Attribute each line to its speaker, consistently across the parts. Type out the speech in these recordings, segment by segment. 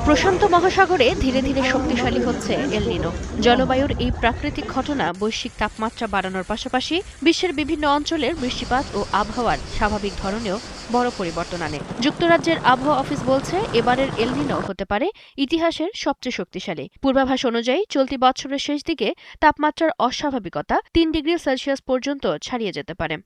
Speaker 1: প্রশান্ত মহাসাগরে ধীরে ধীরে শক্তিশালী হচ্ছে এল নিনো। জলবায়ুর এই প্রাকৃতিক ঘটনা বৈশ্বিক তাপমাত্রা বাড়ানোর পাশাপাশি বিশ্বের বিভিন্ন অঞ্চলের বৃষ্টিপাত ও আবহাওয়ার স্বাভাবিক ধরনেও বড় পরিবর্তন আনে। যুক্তরাজ্যের আবহাওয়া অফিস বলছে, এবারের এল নিনো হতে পারে ইতিহাসের সবচেয়ে শক্তিশালী। পূর্বাভাস অনুযায়ী চলতি বছরের শেষ দিকে তাপমাত্রার অস্বাভাবিকতা 3 ডিগ্রি সেলসিয়াস পর্যন্ত ছাড়িয়ে যেতে পারে।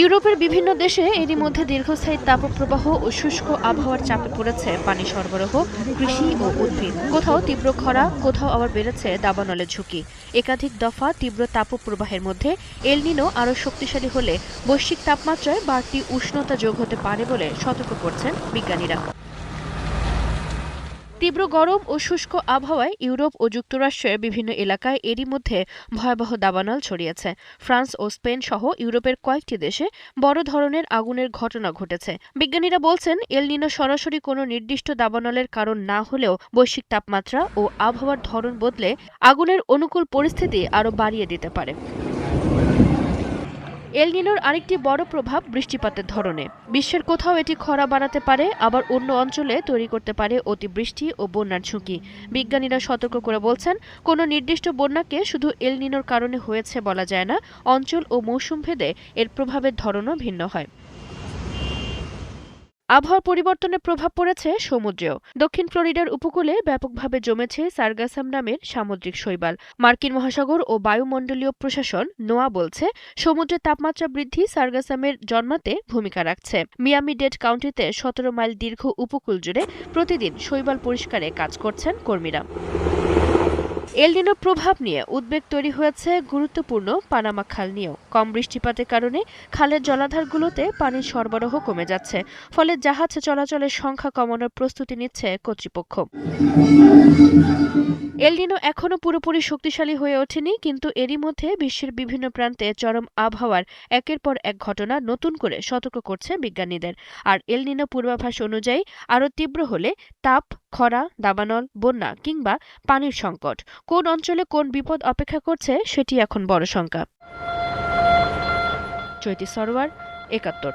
Speaker 1: ইউরোপের বিভিন্ন দেশে এরই মধ্যে দীর্ঘস্থায়ী তাপপ্রবাহ ও শুষ্ক আবহাওয়ার চাপে পড়েছে পানি সরবরাহ, কৃষি ও উদ্ভিদ। কোথাও তীব্র খরা, কোথাও আবার বেড়েছে দাবানলের ঝুঁকি। একাধিক দফা তীব্র তাপপ্রবাহের মধ্যে এল নিনো আরও শক্তিশালী হলে বৈশ্বিক তাপমাত্রায় বাড়তি উষ্ণতা যোগ হতে পারে বলে সতর্ক করছেন বিজ্ঞানীরা। তীব্র গরম ও শুষ্ক আবহাওয়ায় ইউরোপ ও যুক্তরাষ্ট্রের বিভিন্ন এলাকায় এরই মধ্যে ভয়াবহ দাবানল ছড়িয়েছে। ফ্রান্স ও স্পেন সহ ইউরোপের কয়েকটি দেশে বড় ধরনের আগুনের ঘটনা ঘটেছে। বিজ্ঞানীরা বলছেন, এল নিনো সরাসরি কোনো নির্দিষ্ট দাবানলের কারণ না হলেও বৈশ্বিক তাপমাত্রা ও আবহাওয়ার ধরন বদলে আগুনের অনুকূল পরিস্থিতি আরও বাড়িয়ে দিতে পারে। এল নিনোর আরেকটি বড় প্রভাব বৃষ্টিপাতের ধরনে। বিশ্বের কোথাও এটি খরা বাড়াতে পারে, আবার অন্য অঞ্চলে তৈরি করতে পারে অতিবৃষ্টি ও বন্যার ঝুঁকি। বিজ্ঞানীরা সতর্ক করে বলছেন, কোনো নির্দিষ্ট বন্যাকে শুধু এল নিনোর কারণে হয়েছে বলা যায় না। অঞ্চল ও মৌসুম ভেদে এর প্রভাবের ধরনও ভিন্ন হয়। আবহাওয়ার পরিবর্তনের প্রভাব পড়েছে সমুদ্রেও। দক্ষিণ ফ্লোরিডার উপকূলে ব্যাপকভাবে জমেছে সার্গাসাম নামের সামুদ্রিক শৈবাল। মার্কিন মহাসাগর ও বায়ুমণ্ডলীয় প্রশাসন নোয়া বলছে, সমুদ্রের তাপমাত্রা বৃদ্ধি সার্গাসামের জন্মাতে ভূমিকা রাখছে। মিয়ামি-ডেড কাউন্টিতে ১৭ মাইল দীর্ঘ উপকূল জুড়ে প্রতিদিন শৈবাল পরিষ্কারে কাজ করছেন কর্মীরা। এল নিনোর প্রভাব নিয়ে উদ্বেগ তৈরি হয়েছে গুরুত্বপূর্ণ পানামা খাল নিয়েও। কম বৃষ্টিপাতের কারণে খালের জলাধারগুলোতে পানির সরবরাহ কমে যাচ্ছে, ফলে জাহাজ চলাচলের সংখ্যা কমানোর প্রস্তুতি নিচ্ছে কর্তৃপক্ষ। এল নিনো এখনো পুরোপুরি শক্তিশালী হয়ে ওঠেনি, কিন্তু এরই মধ্যে বিশ্বের বিভিন্ন প্রান্তে চরম আবহাওয়ার একের পর এক ঘটনা নতুন করে সতর্ক করছে বিজ্ঞানীদের। আর এল নিনো পূর্বাভাস অনুযায়ী আরও তীব্র হলে তাপ, খরা, দাবানল, বন্যা কিংবা পানির সংকট, কোন অঞ্চলে কোন বিপদ অপেক্ষা করছে সেটি এখন বড় শঙ্কা। চৈতি সরোয়ার, ৭১।